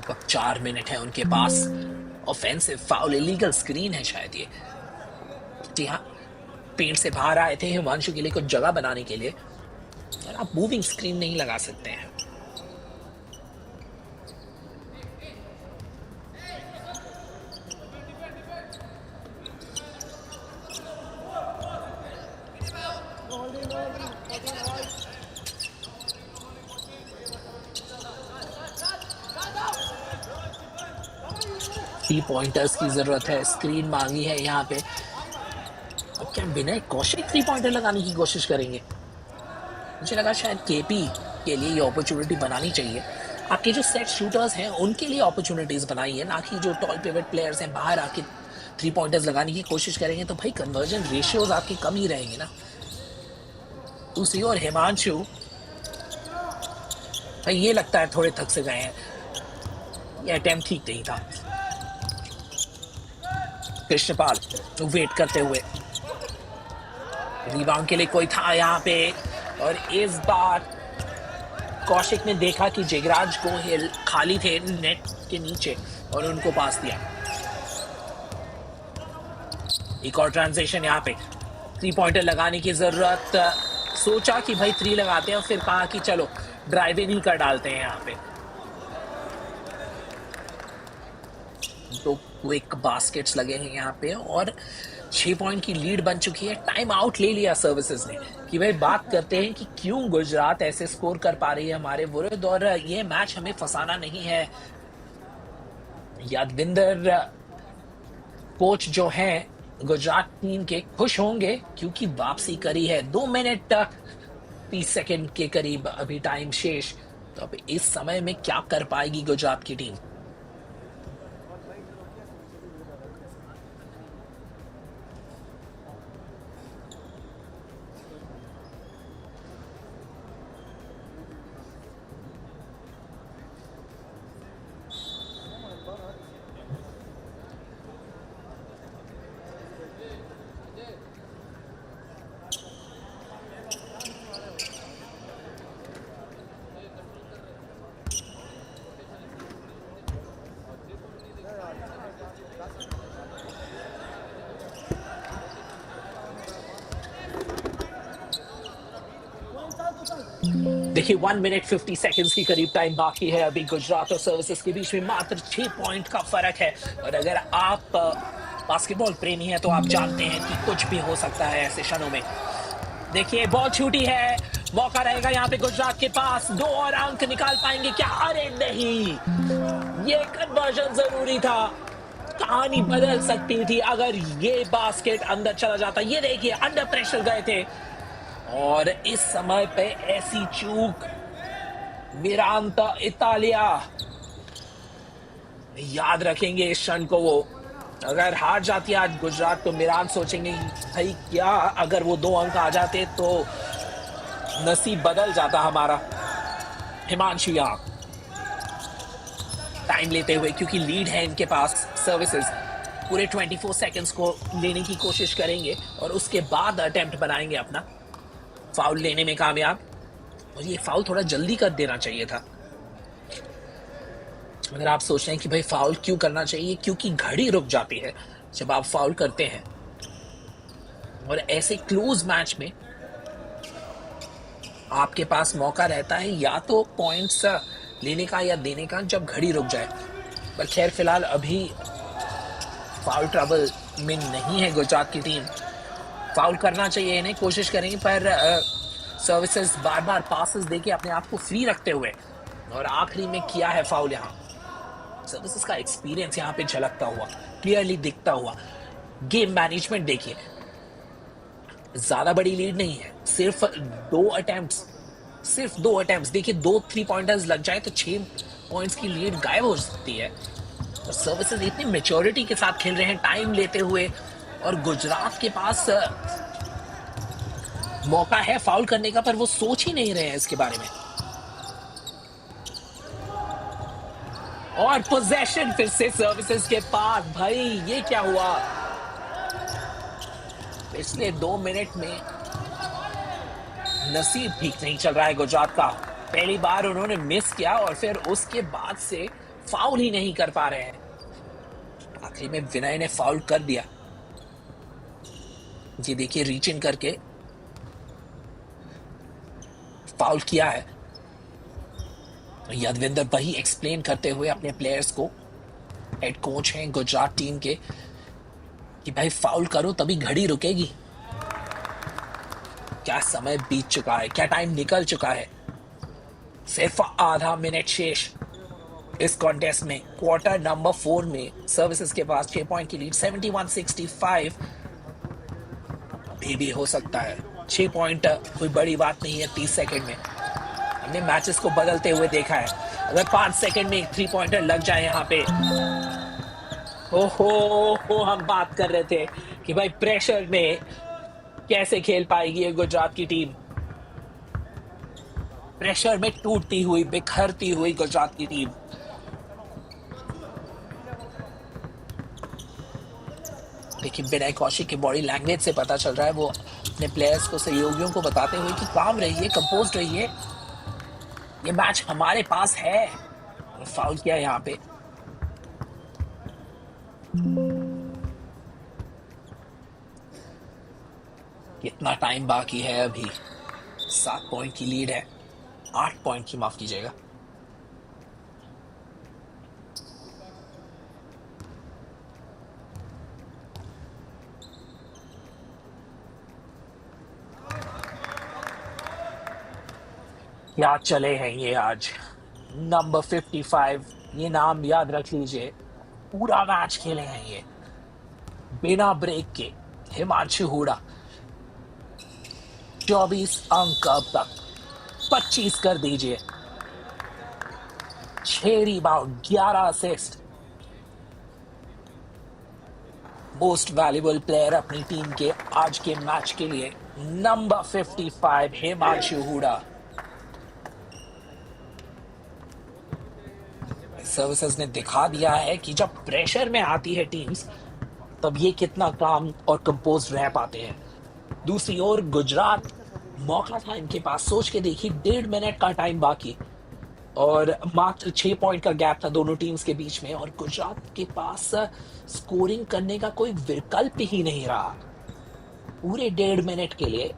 अब 4 मिनट है उनके पास। ऑफेंसिव फाउल, इलीगल स्क्रीन है शायद ये, जी हाँ, पेंट से बाहर आए थे हिमांशु के लिए कुछ जगह बनाने के लिए, और आप मूविंग स्क्रीन नहीं लगा सकते हैं। 3 पॉइंटर्स की जरूरत है, स्क्रीन मांगी है यहाँ पे। अब क्या विनय कौशिक 3 पॉइंटर लगाने की कोशिश करेंगे? मुझे लगा शायद केपी के लिए ये अपॉर्चुनिटी बनानी चाहिए। आपके जो सेट शूटर्स हैं उनके लिए अपॉर्चुनिटीज बनाई है, ना कि जो टॉल पिवट प्लेयर्स हैं बाहर आके 3 पॉइंटर्स लगाने की कोशिश करेंगे तो भाई कन्वर्जन रेशियोज आपके कम ही रहेंगे ना। दूसरी ओर हिमांशु, भाई ये लगता है थोड़े थक से गए हैं, ये अटेम्प्ट ठीक नहीं था। कृष्णपाल जो वेट करते हुए, रिबाउंड के लिए कोई था यहाँ पे, और इस बार कौशिक ने देखा कि जिगराज गोहिल खाली थे नेट के नीचे और उनको पास दिया। एक और ट्रांजिशन यहाँ पे, 3 पॉइंटर लगाने की जरूरत, सोचा कि भाई 3 लगाते हैं और फिर कहा कि चलो ड्राइव इन ही कर डालते हैं यहाँ पे। तो क्विक बास्केट्स लगे हैं यहाँ पे और 6 पॉइंट की लीड बन चुकी है। टाइम आउट ले लिया सर्विसेज ने कि भाई बात करते हैं कि क्यों गुजरात ऐसे स्कोर कर पा रही है हमारे विरुद्ध, और ये मैच हमें फंसाना नहीं है। यादविंदर कोच जो हैं गुजरात टीम के खुश होंगे क्योंकि वापसी करी है। 2 मिनट 30 सेकंड के करीब अभी टाइम शेष, तो अब इस समय में क्या कर पाएगी गुजरात की टीम? देखिए 1 मिनट 50 सेकंड्स की करीब टाइम बाकी है अभी गुजरात और सर्विसेज के बीच में, मात्र 6 पॉइंट का फर्क है। और अगर आप बास्केटबॉल प्रेमी हैं तो आप जानते हैं कि कुछ भी हो सकता है ऐसे क्षणों में। देखिए बॉल छूटी है, मौका रहेगा यहाँ पे गुजरात के पास, 2 और अंक निकाल पाएंगे क्या? अरे नहीं, ये कन्वर्जन जरूरी था, कहानी बदल सकती थी अगर ये बास्केट अंदर चला जाता। ये देखिए अंडर प्रेशर गए थे और इस समय पे ऐसी चूक मिरांता इतालिया याद रखेंगे इस क्षण को। वो अगर हार जाती है आज गुजरात तो मिरान सोचेंगे भाई क्या अगर वो 2 अंक आ जाते तो नसीब बदल जाता हमारा। हिमांशु यहाँ टाइम लेते हुए, क्योंकि लीड है इनके पास, सर्विसेज पूरे 24 सेकंड्स को लेने की कोशिश करेंगे और उसके बाद अटेम्प्ट बनाएंगे अपना। फाउल लेने में कामयाब, और ये फाउल थोड़ा जल्दी कर देना चाहिए था। अगर आप सोच रहे हैं कि भाई फाउल क्यों करना चाहिए, क्योंकि घड़ी रुक जाती है जब आप फाउल करते हैं, और ऐसे क्लोज मैच में आपके पास मौका रहता है या तो पॉइंट्स लेने का या देने का जब घड़ी रुक जाए। पर खैर फिलहाल अभी फाउल ट्रबल में नहीं है गुजरात की टीम, फाउल करना चाहिए इन्हें, कोशिश करेंगे, पर सर्विसेज बार बार पासेस देके अपने आप को फ्री रखते हुए, और आखिरी में किया है फाउल। यहाँ सर्विसेज का एक्सपीरियंस यहाँ पे झलकता हुआ, क्लियरली दिखता हुआ। गेम मैनेजमेंट देखिए, ज्यादा बड़ी लीड नहीं है, सिर्फ 2 अटेम्प्ट्स, देखिए 2 3 पॉइंटर्स लग जाए तो 6 पॉइंट्स की लीड गायब हो सकती है। और सर्विसेज इतनी मैच्योरिटी के साथ खेल रहे हैं, टाइम लेते हुए, और गुजरात के पास मौका है फाउल करने का पर वो सोच ही नहीं रहे हैं इसके बारे में। और पोजेशन फिर से सर्विसेज के पास। भाई ये क्या हुआ? पिछले 2 मिनट में नसीब ठीक नहीं चल रहा है गुजरात का। पहली बार उन्होंने मिस किया और फिर उसके बाद से फाउल ही नहीं कर पा रहे हैं। आखिरी में विनय ने फाउल कर दिया। ये देखिए रीच इन करके फाउल किया है। यादविंदर वही एक्सप्लेन करते हुए अपने प्लेयर्स को, हेड कोच हैं गुजरात टीम के, कि भाई फाउल करो तभी घड़ी रुकेगी। क्या समय बीत चुका है, क्या टाइम निकल चुका है, सिर्फ आधा मिनट शेष। इस कॉन्टेस्ट में क्वार्टर नंबर 4 में सर्विसेज के पास 6 पॉइंट की लीड, 71-65 अभी भी हो सकता है। 6 पॉइंट कोई बड़ी बात नहीं है 30 सेकंड में। हमने मैचेस को बदलते हुए देखा है। अगर 5 सेकंड में एक 3 पॉइंटर लग जाए यहाँ पे, ओहो हम बात कर रहे थे कि भाई प्रेशर में कैसे खेल पाएगी ये गुजरात की टीम। प्रेशर में टूटती हुई, बिखरती हुई गुजरात की टीम। लेकिन विनय कौशिक की बॉडी लैंग्वेज से पता चल रहा है, वो अपने प्लेयर्स को, सहयोगियों को बताते हुए कि काम रहिए, कंपोज रहिए, ये मैच हमारे पास है। फाउल किया यहाँ पे। कितना टाइम बाकी है अभी? 7 पॉइंट की लीड है, 8 पॉइंट की, माफ कीजिएगा। क्या चले हैं ये आज। नंबर 55, ये नाम याद रख लीजिए। पूरा मैच खेले हैं ये बिना ब्रेक के। हिमांशु हुडा 24 अंक अब तक, 25 कर दीजिए, 6 rebound, 11 assist. Most valuable player अपनी टीम के आज के मैच के लिए नंबर 55 हिमांशु हुडा। सर्विसेज ने दिखा दिया है कि जब प्रेशर में आती है टीम्स, तब ये कितना काम और कंपोज रह पाते हैं। दूसरी ओर गुजरात, मौका था इनके पास, सोच के देखिए 1.5 मिनट का टाइम बाकी और मात्र 6 पॉइंट का गैप था दोनों टीम्स के बीच में, और गुजरात के पास स्कोरिंग करने का कोई विकल्प ही नहीं रहा। पूरे 1.5 मिनट के लिए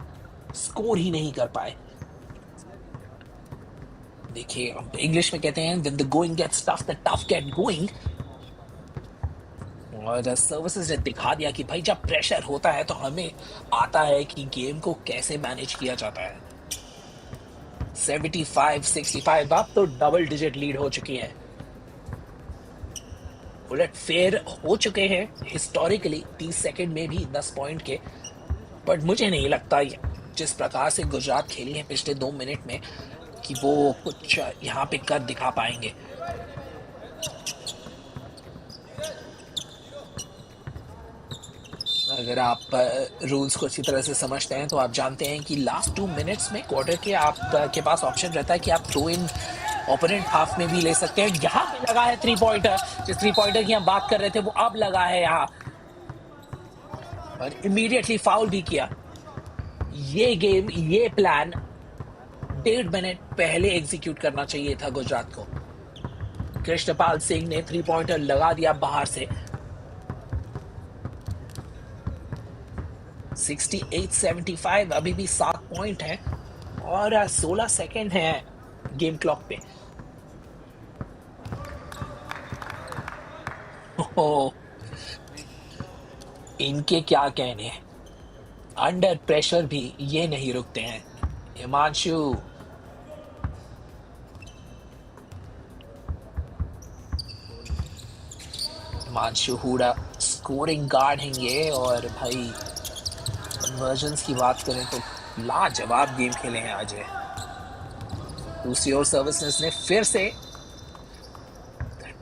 स्कोर ही नहीं कर पाए। देखिए, इंग्लिश में कहते हैं when the going gets tough, the tough get going। और सर्विसेज ने दिखा दिया कि भाई जब प्रेशर होता है तो हमें आता है कि गेम को कैसे मैनेज किया जाता है। 75-65 अब तो डबल डिजिट लीड हो चुकी है। उलट फेयर हो चुके हैं हिस्टोरिकली 30 सेकंड में भी 10 पॉइंट के। बट मुझे नहीं लगता जिस प्रकार से गुजरात खेली है पिछले 2 मिनट में कि वो कुछ यहाँ पे कर दिखा पाएंगे। अगर आप रूल्स को अच्छी तरह से समझते हैं तो आप जानते हैं कि लास्ट 2 मिनट्स में क्वार्टर के आपके पास ऑप्शन रहता है कि आप थ्रो इन ओपोनेंट हाफ में भी ले सकते हैं। यहाँ पे लगा है 3 पॉइंटर, जिस 3 पॉइंटर की हम बात कर रहे थे वो अब लगा है यहाँ, और इमीडिएटली फाउल भी किया। ये गेम, ये प्लान 1.5 मिनट पहले एग्जीक्यूट करना चाहिए था गुजरात को। कृष्णपाल सिंह ने 3 पॉइंटर लगा दिया बाहर से। 68-75 अभी भी 7 पॉइंट है और 16 सेकंड है गेम क्लॉक पे। ओह, इनके क्या कहने, अंडर प्रेशर भी ये नहीं रुकते हैं। हिमांशु, हिमांशु हुडा स्कोरिंग गार्ड हैं ये, और भाई कन्वर्जन्स की बात करें तो लाजवाब गेम खेले हैं आज ये। दूसरी ओर सर्विसेज ने फिर से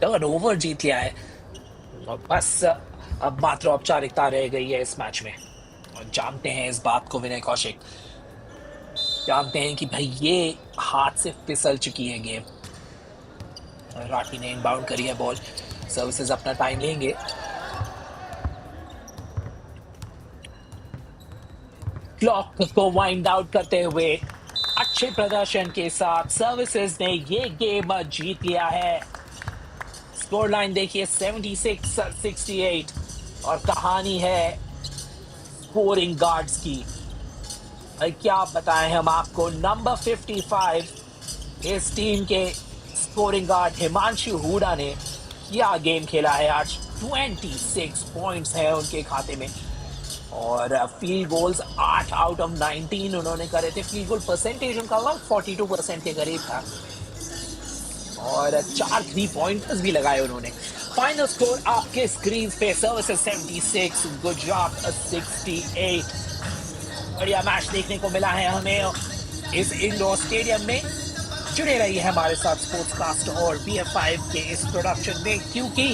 टर्नओवर जीत लिया है और बस अब मात्र औपचारिकता रह गई है इस मैच में। और जानते हैं इस बात को विनय कौशिक, जानते हैं कि भाई ये हाथ से फिसल चुकी है गेम। राठी ने इनबाउंड करी है बॉल, सर्विसेज अपना टाइम लेंगे। क्लॉक को वाइंड आउट करते हुए अच्छे प्रदर्शन के साथ सर्विसेज ने ये गेम जीत लिया है। स्कोर लाइन देखिए 76-68, और कहानी है स्कोरिंग गार्ड्स की। भाई क्या बताएं हम आपको, नंबर 55 इस टीम के स्कोरिंग गार्ड हिमांशु हुडा ने क्या गेम खेला है आज। 26 पॉइंट्स हैं उनके खाते में, और फील्ड गोल्स 8 आउट ऑफ 19 उन्होंने करे थे। फील्ड गोल परसेंटेज उनका 42% के करीब था, और 4 3 पॉइंटर्स भी लगाए उन्होंने। फाइनल स्कोर आपके स्क्रीन पे, सर्विसेज 76, गुजरात 68। बढ़िया मैच देखने को मिला है हमें इस इंडोर स्टेडियम में। जुड़े रहिए हमारे साथ स्पोर्ट्स कास्ट और BF5 के इस प्रोडक्शन में, क्योंकि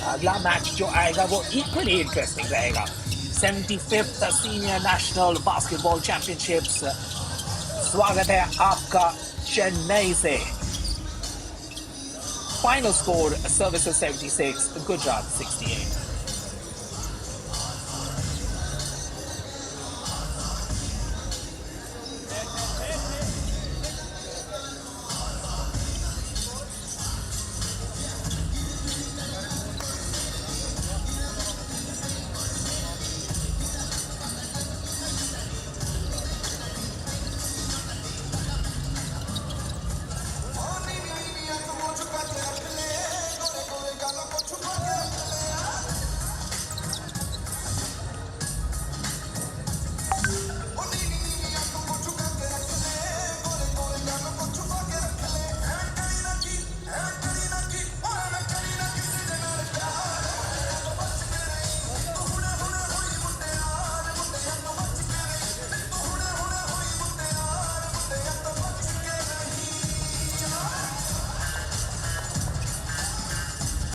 अगला मैच जो आएगा वो इक्वली इंटरेस्टिंग रहेगा। 75th senior national basketball championships. स्वागत है आपका चेन्नई से। Final score services 76, Gujarat 68।